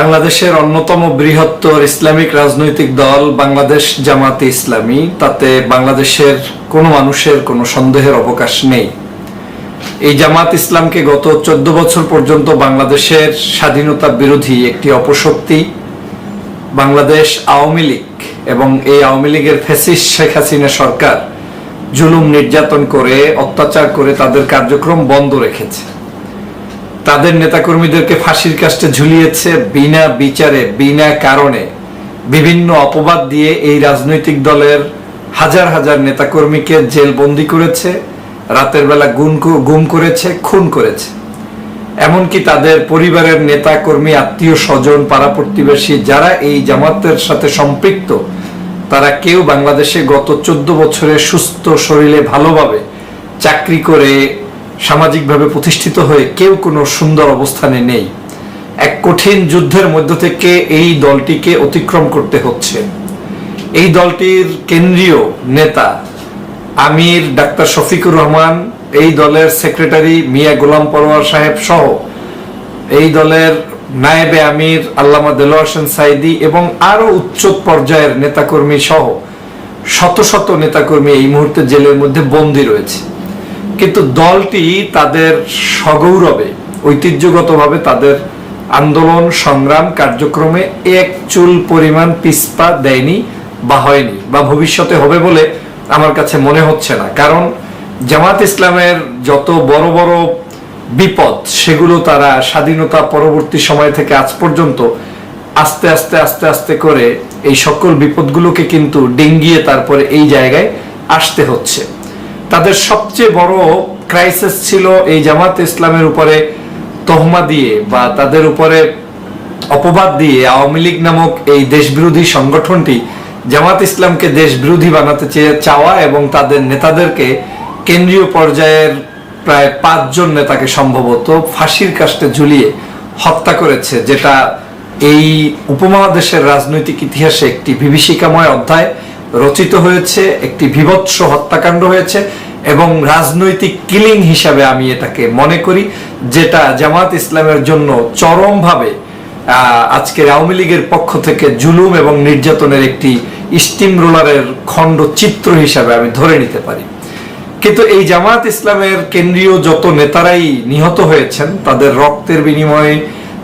বাংলাদেশের অন্যতম বৃহত্তর ইসলামিক রাজনৈতিক দল বাংলাদেশ জামাতে ইসলামী, তাতে বাংলাদেশের কোনো মানুষের কোনো সন্দেহের অবকাশ নেই। এই জামাত ইসলামকে গত 14 বছর পর্যন্ত বাংলাদেশের স্বাধীনতা বিরোধী একটি অপশক্তি বাংলাদেশ আওয়ামী লীগ এবং এই আওয়ামী লীগের ফ্যাসিস্ট শেখ হাসিনা সরকার জুলুম নির্যাতন করে, অত্যাচার করে তাদের কার্যক্রম বন্ধ রেখেছে। তাদের নেতাকর্মীদেরকে ফাঁসির কাস্টে ঝুলিয়েছে, বিনা বিচারে বিনা কারণে বিভিন্ন অপবাদ দিয়ে এই রাজনৈতিক দলের হাজার হাজার নেতাকর্মীকে জেলবন্দি করেছে, রাতের বেলা গুম করেছে, খুন করেছে। এমনকি তাদের পরিবারের নেতাকর্মী, আত্মীয় স্বজন, পাড়া প্রতিবেশী যারা এই জামাতের সাথে সম্পৃক্ত, তারা কেউ বাংলাদেশে গত 14 বছরে সুস্থ শরীরে ভালোভাবে চাকরি করে সামাজিকভাবে প্রতিষ্ঠিত হয়ে কেউ কোনো সুন্দর অবস্থানে নেই। এক কঠিন যুদ্ধের মধ্য থেকে এই দলটিকে অতিক্রম করতে হচ্ছে। এই দলটির কেন্দ্রীয় নেতা আমির ডাক্তার শফিকুর রহমান, এই দলের সেক্রেটারি মিয়া গোলাম পরোয়ার সাহেব সহ এই দলের নায়েবে আমির আল্লামা দেলোয়ার হোসেন সাইদি এবং আরো উচ্চ পর্যায়ের নেতাকর্মী সহ শত শত নেতাকর্মী এই মুহূর্তে জেলের মধ্যে বন্দী রয়েছে। কিন্তু দলটি তাদের সগৌরবে ঐতিহ্যগতভাবে তাদের আন্দোলন সংগ্রাম কার্যক্রমে এক চুল পরিমাণ পিছপা দেয়নি বা হয়নি, বা ভবিষ্যতে হবে বলে আমার কাছে মনে হচ্ছে না। কারণ জামাত ইসলামের যত বড় বড় বিপদ, সেগুলো তারা স্বাধীনতা পরবর্তী সময় থেকে আজ পর্যন্ত আস্তে আস্তে আস্তে আস্তে করে এই সকল বিপদগুলোকে কিন্তু ডিঙ্গিয়ে তারপরে এই জায়গায় আসতে হচ্ছে। তাদের সবচেয়ে বড় ক্রাইসিস ছিল এই জামাত ইসলামের উপরে তহমা দিয়ে বা তাদের উপরে অপবাদ দিয়ে আওয়ামী লীগ নামক এই দেশবিরোধী সংগঠনটি জামাত ইসলামকে দেশবিরোধী বানাতে চাওয়া এবং তাদের নেতাদেরকে কেন্দ্রীয় পর্যায়ের প্রায় 5 জন নেতাকে সম্ভবত ফাঁসির কাস্টে ঝুলিয়ে হত্যা করেছে, যেটা এই উপমহাদেশের রাজনৈতিক ইতিহাসে একটি বিভীষিকাময় অধ্যায় রচিত হয়েছে, একটি বীভৎস হত্যাকাণ্ড হয়েছে এবং রাজনৈতিক কিলিং হিসাবে আমি এটাকে মনে করি, যেটা জামাত ইসলামের জন্য চরমভাবে আজকের আওয়ামী লীগের পক্ষ থেকে জুলুম এবং নির্যাতনের একটি স্টিম রোলারের খণ্ড চিত্র হিসাবে আমি ধরে নিতে পারি। কিন্তু এই জামাত ইসলামের কেন্দ্রীয় যত নেতারাই নিহত হয়েছেন, তাদের রক্তের বিনিময়ে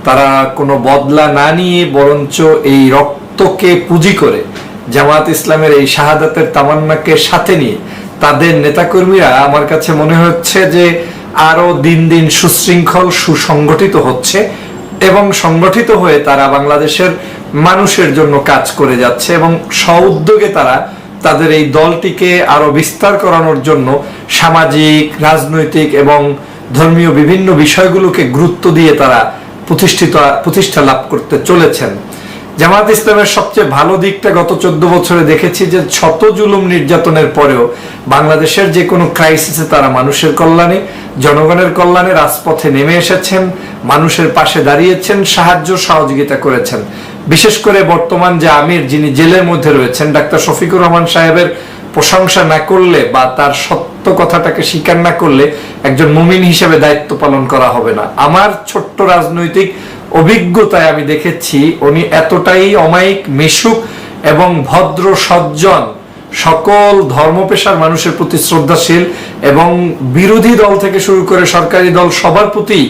তারা কোনো বদলা না নিয়ে বরঞ্চ এই রক্তকে পুঁজি করে জামাত ইসলামের এই শাহাদাতের তামান্নাকে সাথে নিয়ে তাদের নেতাকর্মীরা আমার কাছে মনে হচ্ছে যে আরো দিন দিন সুশৃঙ্খল সুসংগঠিত হচ্ছে এবং সংগঠিত হয়ে তারা বাংলাদেশের মানুষের জন্য কাজ করে যাচ্ছে এবং স্বউদ্যোগে তারা তাদের এই দলটিকে আরো বিস্তার করানোর জন্য সামাজিক, রাজনৈতিক এবং ধর্মীয় বিভিন্ন বিষয়গুলোকে গুরুত্ব দিয়ে তারা প্রতিষ্ঠা লাভ করতে চলেছেন। জামাত ইসলামের সবচেয়ে ভালো দিকটা গত 14 বছরে দেখেছি যে শত জুলুম নির্যাতনের পরেও বাংলাদেশের যে কোনো ক্রাইসিসে তারা মানুষের কল্যাণে, জনগণের কল্যাণে রাজপথে নেমে এসেছেন, মানুষের পাশে দাঁড়িয়েছেন, সাহায্য সহযোগিতা করেছেন। বিশেষ করে বর্তমান যে আমির, যিনি জেলের মধ্যে রয়েছেন, ডাক্তার শফিকুর রহমান সাহেবের প্রশংসা না করলে বা তার সত্য কথাটাকে স্বীকার না করলে একজন মুমিন হিসেবে দায়িত্ব পালন করা হবে না। আমার ছোট্ট রাজনৈতিক অভিজ্ঞতায় আমি দেখেছি উনি এতটাই অমায়িক, মিশুক এবং ভদ্র সজ্জন, সকল ধর্মপেশার মানুষের প্রতি শ্রদ্ধাশীল এবং বিরোধী দল থেকে শুরু করে সরকারি দল সবার প্রতি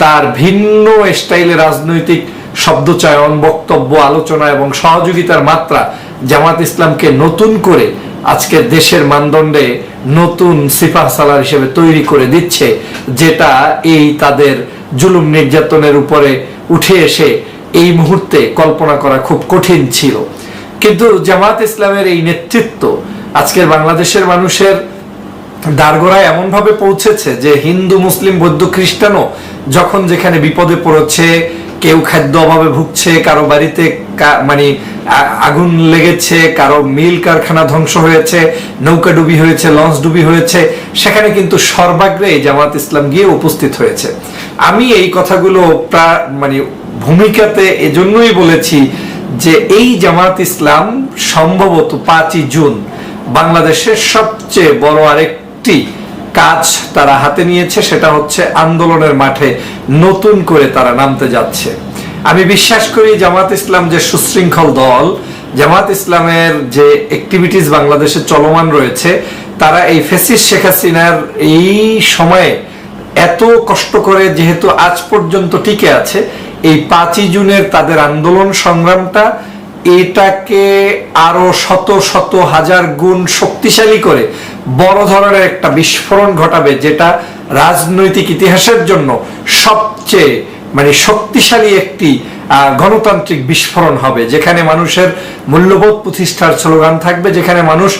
তার ভিন্ন স্টাইলে রাজনৈতিক শব্দচয়ন, বক্তব্য, আলোচনা এবং সহযোগিতার মাত্রা জামাত ইসলামকে নতুন করে আজকের দেশের মানদণ্ডে নতুন সিপাহ সালার হিসেবে তৈরি করে দিচ্ছে, যেটা এই তাদের জুলুম নির্যাতনের উপরে উঠে এসে এই মুহূর্তে কল্পনা করা খুব কঠিন ছিল। কিন্তু জামাত ইসলামের এই নেতৃত্ব আজকের বাংলাদেশের মানুষের দারগোড়ায় এমন ভাবে পৌঁছেছে যে হিন্দু, মুসলিম, বৌদ্ধ, খ্রিস্টানও যখন যেখানে বিপদে পড়েছে, কেউ খাদ্য অভাবে ভুগছে, কারো বাড়িতে মানে আগুন লেগেছে, কারো মিল কারখানা ধ্বংস হয়েছে, নৌকা ডুবি হয়েছে, লঞ্চ ডুবি হয়েছে, সেখানে কিন্তু সর্বাগ্রে জামাত ইসলাম গিয়ে উপস্থিত হয়েছে। আমি এই কথাগুলো মানে ভূমিকাতে এজন্যই বলেছি যে এই জামাত ইসলাম সম্ভবত 5ই জুন বাংলাদেশের সবচেয়ে বড় আরেকটি কাজ তারা হাতে নিয়েছে, সেটা হচ্ছে আন্দোলনের মাঠে নতুন করে তারা নামতে যাচ্ছে। আমি বিশ্বাস করি জামাত ইসলাম যে সুশৃঙ্খল দল, জামাত ইসলামের যে অ্যাক্টিভিটিস বাংলাদেশে চলমান রয়েছে, তারা এই ফ্যাসিস্ট শেখ হাসিনার এই সময়ে এত কষ্ট করে যেহেতু আজ পর্যন্ত টিকে আছে, এই 5ই জুনের তাদের আন্দোলন সংগ্রামটা এটাকে আরো শত শত হাজার গুণ শক্তিশালী করে বড় ধরনের একটা বিস্ফোরণ ঘটাবে, যেটা রাজনৈতিক ইতিহাসের জন্য সবচেয়ে শক্তিশালী একটি গণতান্ত্রিক বিস্ফোরণ হবে, যেখানে মানুষের মূল্যবোধ প্রতিষ্ঠার স্লোগান থাকবে, যেখানে মানুষ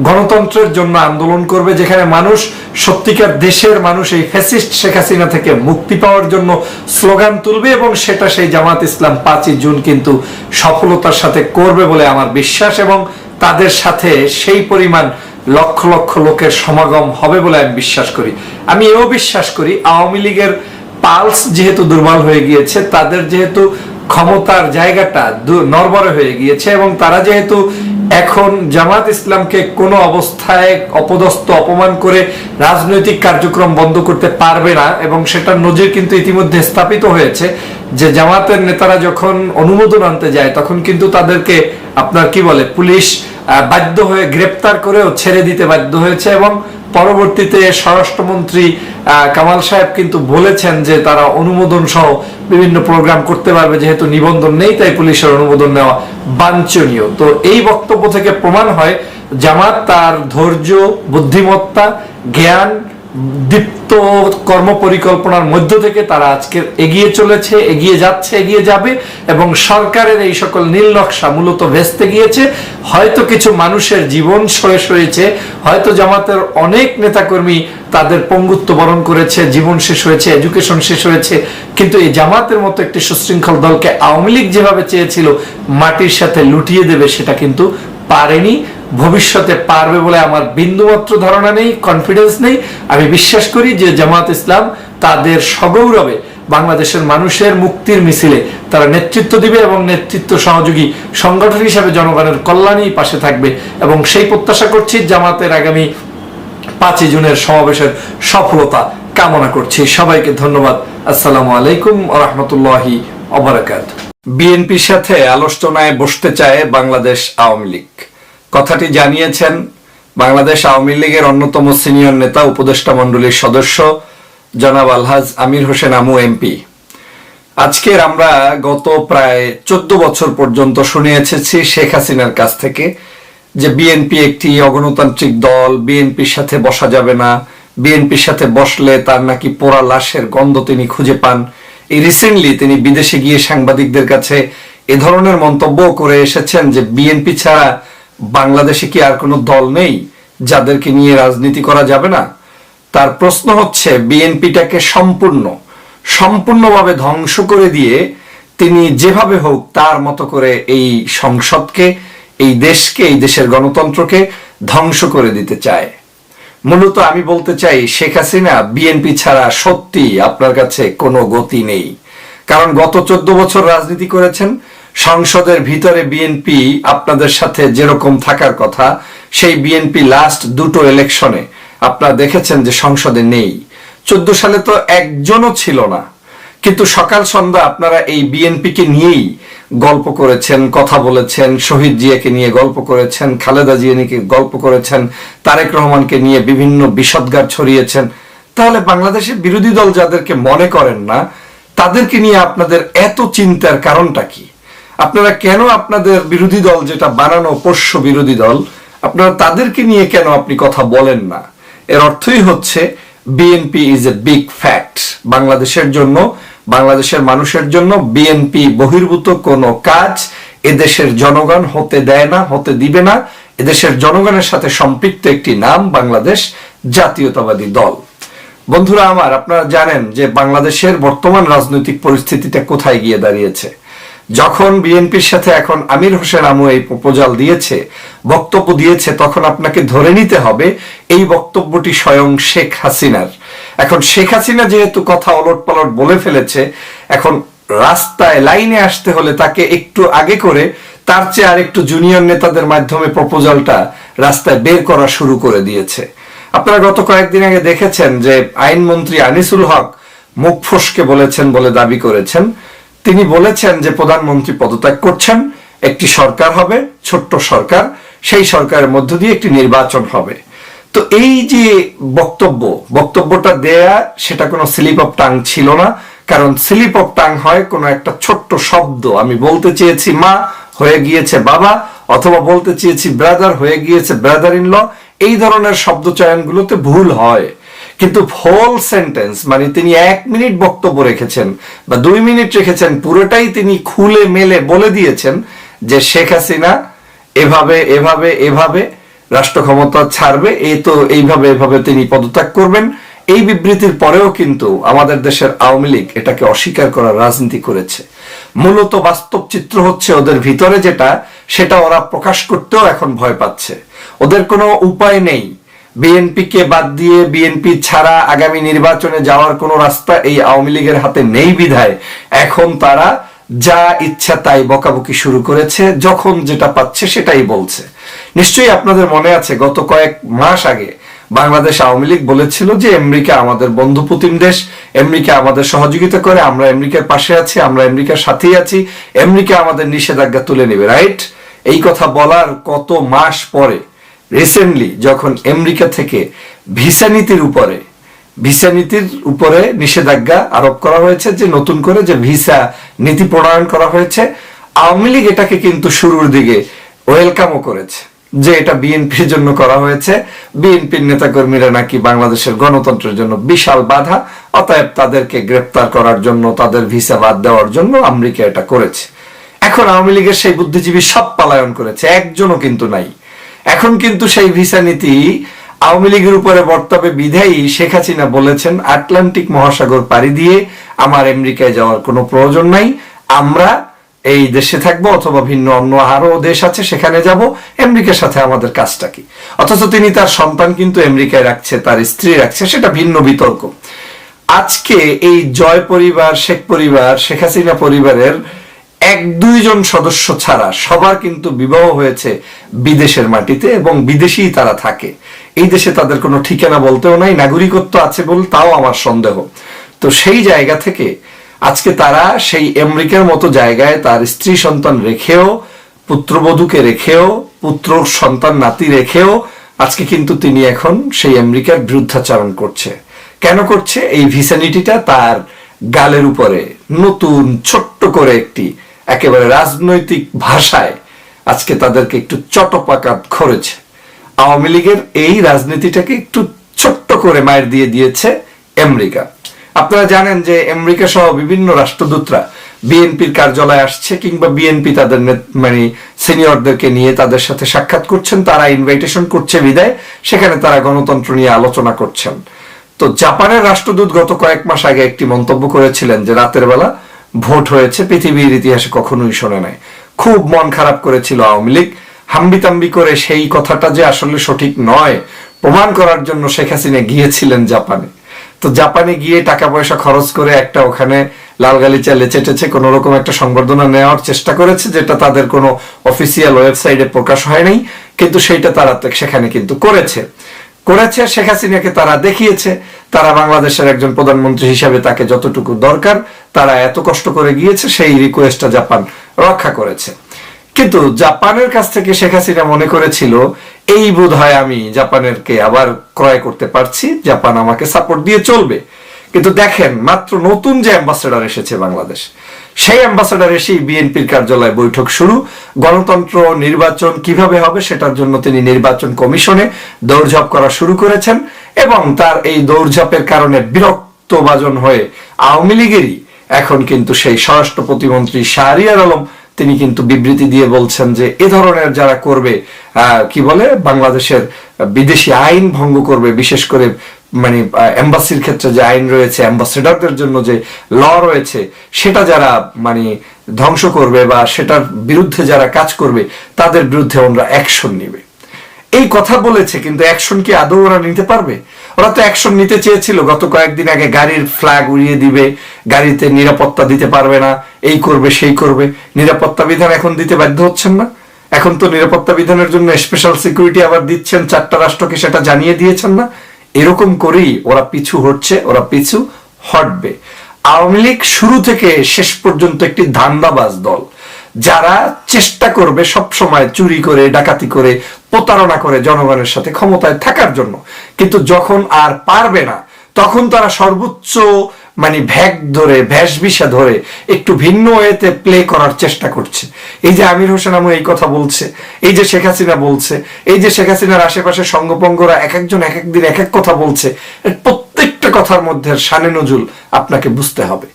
গণতন্ত্রের জন্য আন্দোলন করবে, যেখানে মানুষ সত্যিকার দেশের মানুষ এই ফ্যাসিস্ট শেখ হাসিনা থেকে মুক্তি পাওয়ার জন্য স্লোগান তুলবে, এবং সেটা সেই জামাত ইসলাম 5ই জুন কিন্তু সফলতার সাথে করবে বলে আমার বিশ্বাস, এবং তাদের সাথে সেই পরিমাণ লক্ষ লক্ষ লোকের সমাগম হবে বলে আমি বিশ্বাস করি। আমি এও বিশ্বাস করি আওয়ামী লীগের পালস যেহেতু দুর্বল হয়ে গিয়েছে, তাদের যেহেতু ক্ষমতার জায়গাটা নড়বড়ে হয়ে গিয়েছে, এবং তারা যেহেতু এখন জামাত ইসলামকে কোনো অবস্থায় অপদস্থ অপমান করে রাজনৈতিক কার্যক্রম বন্ধ করতে পারবে না, এবং সেটার নজির কিন্তু ইতিমধ্যে স্থাপিত হয়েছে যে জামাতের নেতারা যখন অনুমোদন আনতে যায় তখন কিন্তু তাদেরকে পুলিশ বাধ্য হয়ে গ্রেপ্তার করেও ছেড়ে দিতে বাধ্য হয়েছে, এবং পরবর্তীতে স্বরাষ্ট্রমন্ত্রী কামাল সাহেব কিন্তু বলেছেন যে তারা অনুমোদন সহ বিভিন্ন প্রোগ্রাম করতে পারবে, যেহেতু নিবন্ধন নেই তাই পুলিশের অনুমোদন নেওয়া বাঞ্ছনীয়। তো এই বক্তব্য থেকে প্রমাণ হয় জামাত তার ধৈর্য, বুদ্ধিমত্তা, জ্ঞান, দীপ্ত কর্ম পরিকল্পনার মধ্য থেকে তারা আজকে এগিয়ে চলেছে, এগিয়ে যাচ্ছে, এগিয়ে যাবে, এবং সরকারের এই সকল নীল নকশা মূলত ভেস্তে গিয়েছে। হয়তো কিছু মানুষের জীবন শেষ হয়েছে, হয়তো জামাতের অনেক নেতাকর্মী তাদের পঙ্গুত্ব বরণ করেছে, জীবন শেষ হয়েছে, এডুকেশন শেষ হয়েছে, কিন্তু এই জামাতের মতো একটি সুশৃঙ্খল দলকে আওয়ামী লীগ যেভাবে চেয়েছিল মাটির সাথে লুটিয়ে দেবে, সেটা কিন্তু পারেনি, ভবিষ্যতে পারবে বলে আমার বিন্দুমাত্র ধারণা নেই, কনফিডেন্স নেই। আমি বিশ্বাস করি যে জামাত ইসলাম তাদের সগৌরবে বাংলাদেশের মানুষের মুক্তির মিছিলে তারা নেতৃত্ব দিবে, এবং নেতৃত্ব সহযোগী সংগঠন হিসাবে জনগণের কল্যাণেই পাশে থাকবে, এবং সেই প্রত্যাশা করছি জামাতের আগামী 5ই জুনের সমাবেশের সফলতা কামনা করছি। সবাইকে ধন্যবাদ। আসসালামু আলাইকুম ওয়া রাহমাতুল্লাহি ওয়া বারাকাতুহু। বিএনপির সাথে আলোচনায় বসতে চায় বাংলাদেশ আওয়ামী লীগ, কথাটি জানিয়েছেন বাংলাদেশ আওয়ামী লীগের অন্যতম সিনিয়র নেতা, উপদেষ্টা মণ্ডলীর সদস্য জনাব আলহাজ আমির হোসেন আমু এমপি। আজকের আমরা গত প্রায় 14 বছর পর্যন্ত শুনে এসেছি শেখ হাসিনার কাছ থেকে যে বিএনপি একটি অগণতান্ত্রিক দল, বিএনপির সাথে বসা যাবে না, বিএনপির সাথে বসলে তার নাকি পোড়া লাশের গন্ধ তিনি খুঁজে পান। এই রিসেন্টলি তিনি বিদেশে গিয়ে সাংবাদিকদের কাছে এ ধরনের মন্তব্য করে এসেছেন যে বিএনপি ছাড়া বাংলাদেশে কি আর কোনো দল নেই যাদেরকে নিয়ে রাজনীতি করা যাবে না? তার প্রশ্ন হচ্ছে বিএনপিটাকে সম্পূর্ণভাবে ধ্বংস করে দিয়ে তিনি যেভাবে হোক তার মতো করে এই সংসদকে, এই দেশকে, এই দেশের গণতন্ত্রকে ধ্বংস করে দিতে চায়। মূলত আমি বলতে চাই শেখ হাসিনা বিএনপি ছাড়া সত্যি আপনার কাছে কোনো গতি নেই, কারণ গত 14 বছর রাজনীতি করেছেন, সংসদের ভিতরে বিএনপি আপনাদের সাথে যেরকম থাকার কথা, সেই বিএনপি লাস্ট 2টো ইলেকশনে আপনারা দেখেছেন যে সংসদে নেই। 14 সালে তো একজনও ছিল না, কিন্তু সকাল সন্ধ্যা আপনারা এই বিএনপিকে নিয়েই গল্প করেছেন, কথা বলেছেন, শহীদ জিয়াকে নিয়ে গল্প করেছেন, খালেদা জিয়া নিয়ে গল্প করেছেন, তারেক রহমানকে নিয়ে বিভিন্ন বিষদগার ছড়িয়েছেন। তাহলে বাংলাদেশের বিরোধী দল যাদেরকে মনে করেন না, তাদেরকে নিয়ে আপনাদের এত চিন্তার কারণটা কি? আপনারা কেন আপনাদের বিরোধী দল, যেটা বানানো পোষ্য বিরোধী দল, আপনারা তাদেরকে নিয়ে কেন আপনি কথা বলেন না? এর অর্থই হচ্ছে BNP is a big fact. বাংলাদেশের জন্য, বাংলাদেশের মানুষের জন্য বিএনপি বহির্ভূত কোনো কাজ এদেশের জনগণ হতে দেয় না, হতে দিবে না। এদেশের জনগণের সাথে সম্পৃক্ত একটি নাম বাংলাদেশ জাতীয়তাবাদী দল। বন্ধুরা আমার, আপনারা জানেন যে বাংলাদেশের বর্তমান রাজনৈতিক পরিস্থিতিটা কোথায় গিয়ে দাঁড়িয়েছে। যখন বিএনপির সাথে এখন আমির হোসেন আমু এই প্রপোজাল দিয়েছে, বক্তব্য দিয়েছে, তখন আপনাকে ধরে নিতে হবে এই বক্তব্যটি স্বয়ং শেখ হাসিনার। এখন শেখ হাসিনা যেহেতু কথা ওলটপালট বলে ফেলেছে, এখন রাস্তায় লাইনে আসতে হলে তাকে একটু আগে করে তার চেয়ে আর একটু জুনিয়র নেতাদের মাধ্যমে প্রপোজালটা রাস্তায় বের করা শুরু করে দিয়েছে। আপনারা গত কয়েকদিন আগে দেখেছেন যে আইনমন্ত্রী আনিসুল হক মুখ ফসকে বলেছেন বলে দাবি করেছেন, তিনি বলেছেন যে প্রধানমন্ত্রী পদত্যাগ করছেন, একটি সরকার হবে, ছোট্ট সরকার, সেই সরকারের মধ্য দিয়ে একটি নির্বাচন হবে। তো এই যে বক্তব্যটা দেয়া, সেটা কোনো স্লিপ অফ টাং ছিল না। কারণ স্লিপ অফ টাং হয় কোনো একটা ছোট্ট শব্দ, আমি বলতে চেয়েছি মা, হয়ে গিয়েছে বাবা, অথবা বলতে চেয়েছি ব্রাদার, হয়ে গিয়েছে ব্রাদার ইন ল। এই ধরনের শব্দ চয়নগুলোতে ভুল হয়। কিন্তু হোল সেন্টেন্স, মানে তিনি 1 মিনিট বক্তব্য রেখেছেন বা 2 মিনিট রেখেছেন, পুরোটাই তিনি খুলে মেলে বলে দিয়েছেন যে শেখ হাসিনা এভাবে এভাবে এভাবে রাষ্ট্র ক্ষমতা ছাড়বে, এইভাবে তিনি পদত্যাগ করবেন। এই বিবৃতির পরেও কিন্তু আমাদের দেশের আওয়ামী লীগ এটাকে অস্বীকার করার রাজনীতি করেছে। মূলত বাস্তব চিত্র হচ্ছে ওদের ভিতরে যেটা, সেটা ওরা প্রকাশ করতেও এখন ভয় পাচ্ছে। ওদের কোনো উপায় নেই। বিএনপিকে বাদ দিয়ে, বিএনপি ছাড়া আগামী নির্বাচনে যাওয়ার কোনো রাস্তা এই আওয়ামী লীগের হাতে নেই বিধায় এখন তারা যা ইচ্ছা তাই বকাবকি শুরু করেছে, যখন যেটা পাচ্ছে সেটাই বলছে। নিশ্চয়ই আপনাদের মনে আছে, গত কয়েক মাস আগে বাংলাদেশ আওয়ামী লীগ বলেছিল যে আমেরিকা আমাদের বন্ধুপ্রতিম দেশ, আমেরিকা আমাদের সহযোগিতা করে, আমরা আমেরিকার পাশে আছি, আমরা আমেরিকার সাথেই আছি, আমেরিকা আমাদের নিষেধাজ্ঞা তুলে নেবে, রাইট? এই কথা বলার কত মাস পরে রিসেন্টলি যখন আমেরিকা থেকে ভিসা নীতির উপরে নিষেধাজ্ঞা আরোপ করা হয়েছে, যে নতুন করে যে ভিসা নীতি প্রণয়ন করা হয়েছে, আওয়ামী লীগ এটাকে কিন্তু শুরুর দিকে ওয়েলকামও করেছে যে এটা বিএনপির জন্য করা হয়েছে, বিএনপির নেতাকর্মীরা নাকি বাংলাদেশের গণতন্ত্রের জন্য বিশাল বাধা, অতএব তাদেরকে গ্রেপ্তার করার জন্য, তাদের ভিসা বাদ দেওয়ার জন্য আমেরিকা এটা করেছে। এখন আওয়ামী লীগের সেই বুদ্ধিজীবী সব পলায়ন করেছে, একজনও কিন্তু নাই। এখন কিন্তু সেই ভিসা নীতি আওয়ামী লীগের উপরে বর্তাবে বিধায়ী শেখ হাসিনা বলেছেন, আটলান্টিক মহাসাগর পাড়ি দিয়ে আমার আমেরিকায় যাওয়ার কোনো প্রয়োজন নাই, আমরা এই দেশে থাকবো অথবা ভিন্ন অন্য আরো দেশ আছে সেখানে যাব, আমেরিকার সাথে আমাদের কাজটা কি? অথচ তিনি তার সন্তান কিন্তু আমেরিকায় রাখছে, তার স্ত্রী রাখছে, সেটা ভিন্ন বিতর্ক। আজকে এই জয় পরিবার, শেখ পরিবার, শেখ হাসিনা পরিবারের 1-2 জন সদস্য ছাড়া সবার কিন্তু বিবাহ হয়েছে বিদেশের মাটিতে এবং বিদেশেই তারা থাকে। এই দেশে তাদের কোনো ঠিকানা বলতেও নাই, নাগরিকত্ব আছে বল তাও আমার সন্দেহ। তো সেই জায়গা থেকে আজকে তারা সেই আমেরিকার মতো জায়গায় তার স্ত্রী সন্তান রেখেও, পুত্রবধূকে রেখেও, পুত্র সন্তান নাতি রেখেও আজকে কিন্তু তিনি এখন সেই আমেরিকার বিরুদ্ধাচরণ করছে। কেন করছে? এই ভিসা নীতিটা তার গালের উপরে নতুন ছোট্ট করে একটি একেবারে রাজনৈতিক ভাষায় আজকে তাদেরকে একটু চটপাকাত করেছে। আওয়ামী লীগের এই রাজনীতিটাকে একটু ছোট্ট করে মায়ের দিয়ে দিয়েছে আমেরিকা। আপনারা জানেন যে আমেরিকা সহ বিভিন্ন রাষ্ট্রদূতরা বিএনপির কার্যালয়ে আসছে, কিংবা বিএনপি তাদের মানে সিনিয়রদেরকে নিয়ে তাদের সাথে সাক্ষাৎ করছেন, তারা ইনভাইটেশন করছে বিদায়, সেখানে তারা গণতন্ত্র নিয়ে আলোচনা করছেন। তো জাপানের রাষ্ট্রদূত গত কয়েক মাস আগে একটি মন্তব্য করেছিলেন যে রাতের বেলা ভোট হয়েছে, পৃথিবীর ইতিহাসে কখনোই শোনে নাই। খুব মন খারাপ করেছিল আওয়ামী লীগ। হাম্বিতাম্বি করে সেই কথাটা যে আসলে সঠিক নয় প্রমাণ করার জন্য শেখ হাসিনা গিয়েছিলেন জাপানে। তো জাপানে গিয়ে টাকা পয়সা খরচ করে একটা ওখানে লাল গালিচা লেচেটেছে কোন রকম একটা সংবর্ধনা নেওয়ার চেষ্টা করেছে, যেটা তাদের কোনো অফিসিয়াল ওয়েবসাইটে প্রকাশ হয়নি, কিন্তু সেইটা তারা সেখানে কিন্তু করেছে। শেখ হাসিনাকে তারা দেখিয়েছে তারা বাংলাদেশের একজন প্রধানমন্ত্রী হিসাবে তাকে যতটুকু দরকার তারা এত কষ্ট করে গিয়েছে, সেই রিকোয়েস্টটা জাপান রক্ষা করেছে। কিন্তু জাপানের কাছ থেকে শেখ হাসিনা মনে করেছিল এই বোধহয় আমি জাপানেরকে আবার ক্রয় করতে পারছি, জাপান আমাকে সাপোর্ট দিয়ে চলবে। কিন্তু দেখেন, মাত্র নতুন যে অ্যাম্বাসেডর এসেছে বাংলাদেশ, সেই অ্যাম্বাসেডর এসেই বিএনপির কার্যালয়ে বৈঠক শুরু, গণতন্ত্র নির্বাচন কিভাবে হবে সেটার জন্য তিনি নির্বাচন কমিশনে দৌড়ঝাঁপ করা শুরু করেছেন, এবং তার এই দৌড়ঝাঁপের কারণে বিরক্তভাজন হয়ে আওয়ামী লীগেরই এখন কিন্তু সেই স্বরাষ্ট্র প্রতিমন্ত্রী শাহরিয়ার আলম তিনি কিন্তু বিবৃতি দিয়ে বলছেন যে এ ধরনের যারা করবে, কি বলে, বাংলাদেশের বিদেশি আইন ভঙ্গ করবে, বিশেষ করে মানে এম্বাসির ক্ষেত্রে যে আইন রয়েছে, অ্যাম্বাসেডরদের জন্য যে ল রয়েছে, সেটা যারা মানে ধ্বংস করবে বা সেটার বিরুদ্ধে যারা কাজ করবে তাদের বিরুদ্ধে ওরা অ্যাকশন নেবে। এই কথা বলেছে, কিন্তু অ্যাকশন কি আদৌ ওরা নিতে পারবে? ওরা তো অ্যাকশন নিতে চেয়েছিল, গত কয়েকদিন আগে গাড়ির ফ্ল্যাগ উড়িয়ে দিবে, গাড়িতে নিরাপত্তা দিতে পারবে না, এই করবে সেই করবে। নিরাপত্তা বিধান এখন দিতে বাধ্য হচ্ছেন না? এখন তো নিরাপত্তা বিধানের জন্য স্পেশাল সিকিউরিটি আবার দিচ্ছেন, 4টা রাষ্ট্রকে সেটা জানিয়ে দিয়েছেন না? এরকম করেই ওরা পিছু হটছে, ওরা পিছু হটবে। আওয়ামী লীগ শুরু থেকে শেষ পর্যন্ত একটি ধান্দাবাজ দল, যারা চেষ্টা করবে সব সময় চুরি করে, ডাকাতি করে, প্রতারণা করে জনগণের সাথে ক্ষমতায় থাকার জন্য। কিন্তু যখন আর পারবে না, তখন তারা সর্বোচ্চ ভেষবিষা ধরে একটু ভিন্ন ওয়েতে প্লে করার চেষ্টা করছে। এই যে আমির হোসেন আমু এই কথা বলছে, এই যে শেখ হাসিনা বলছে, এই যে শেখ হাসিনার আশেপাশে সঙ্গপঙ্গরা এক একজন এক একদিন এক এক কথা বলছে, প্রত্যেকটা কথার মধ্যে শানে নজুল আপনাকে বুঝতে হবে।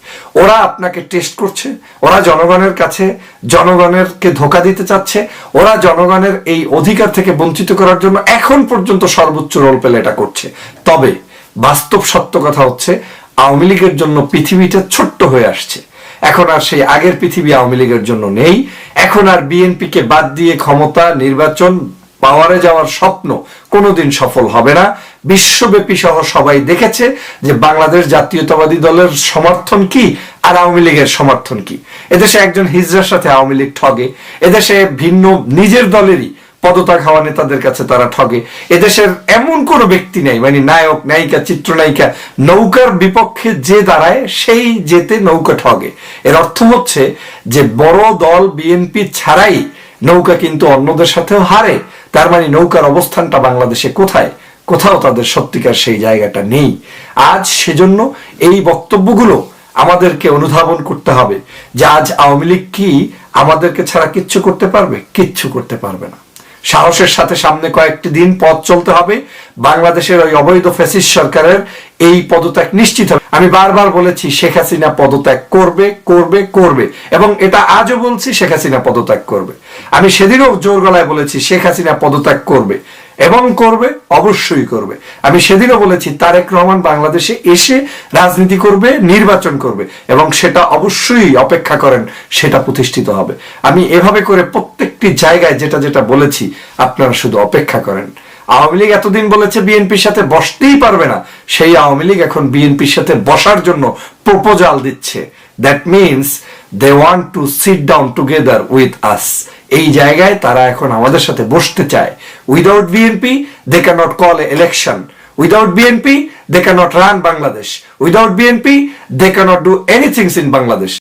ওরা আপনাকে টেস্ট করছে, ওরা জনগণের কাছে জনগণেরকে ধোকা দিতে চাচ্ছে, ওরা জনগণের এই অধিকার থেকে বঞ্চিত করার জন্য এখন পর্যন্ত সর্বোচ্চ রোল প্লে এটা করছে। তবে বাস্তব সত্য কথা হচ্ছে, আওয়ামী লীগের জন্য পৃথিবীটা ছোট্ট হয়ে আসছে। এখন আর সেই আগের পৃথিবী আওয়ামী লীগের জন্য নেই। এখন আর বিএনপিকে বাদ দিয়ে ক্ষমতা, নির্বাচন, পাওয়ারে যাওয়ার স্বপ্ন কোনোদিন সফল হবে না। বিশ্বব্যাপী সহ সবাই দেখেছে যে বাংলাদেশ জাতীয়তাবাদী দলের সমর্থন কি আর আওয়ামী লীগের সমর্থন কি। এদেশে একজন হিজড়ার সাথে আওয়ামী লীগ ঠগে, এদেশে ভিন্ন নিজের দলেরই পদত্যাগ হওয়া নেতাদের কাছে তারা ঠগে। এদেশের এমন কোনো ব্যক্তি নেই, নায়ক, নায়িকা, চিত্রনায়িকা, নৌকার বিপক্ষে যে দাঁড়ায় সেই যেতে নৌকা ঠগে। এর অর্থ হচ্ছে যে বড় দল বিএনপি ছাড়াই নৌকা কিন্তু অন্যদের সাথেও হারে। তার নৌকার অবস্থানটা বাংলাদেশে কোথায়? কোথাও তাদের সত্যিকার সেই জায়গাটা নেই। আজ সেজন্য এই বক্তব্যগুলো আমাদেরকে অনুধাবন করতে হবে যে আজ আওয়ামী লীগ কি আমাদেরকে ছাড়া কিচ্ছু করতে পারবে? কিচ্ছু করতে পারবে না। সাহসের সাথে সামনে কয়েকটি দিন পথ চলতে হবে। বাংলাদেশের ওই অবৈধ ফ্যাসিস্ট সরকারের এই পদত্যাগ নিশ্চিত হবে। আমি বারবার বলেছি শেখ হাসিনা পদত্যাগ করবে করবে করবে, এবং এটা আজও বলছি, শেখ হাসিনা পদত্যাগ করবে। আমি সেদিনও জোর গলায় বলেছি শেখ হাসিনা পদত্যাগ করবে এবং করবে, অবশ্যই করবে। আমি সেদিনও বলেছি তারেক রহমান বাংলাদেশে এসে রাজনীতি করবে, নির্বাচন করবে, এবং সেটা অবশ্যই অপেক্ষা করেন, সেটা প্রতিষ্ঠিত হবে। আমি এভাবে করে প্রত্যেকটি জায়গায় যেটা যেটা বলেছি, আপনারা শুধু অপেক্ষা করেন। আওয়ামী লীগ এতদিন বলেছে বিএনপির সাথে বসতেই পারবে না, সেই আওয়ামী লীগ এখন বিএনপির সাথে বসার জন্য প্রপোজাল দিচ্ছে। That means they want to sit down together with us. এই জায়গায় তারা এখন আমাদের সাথে বসতে চায়। Without BNP they can't call a election, without BNP they can't run Bangladesh, without BNP they can't do anythings in Bangladesh.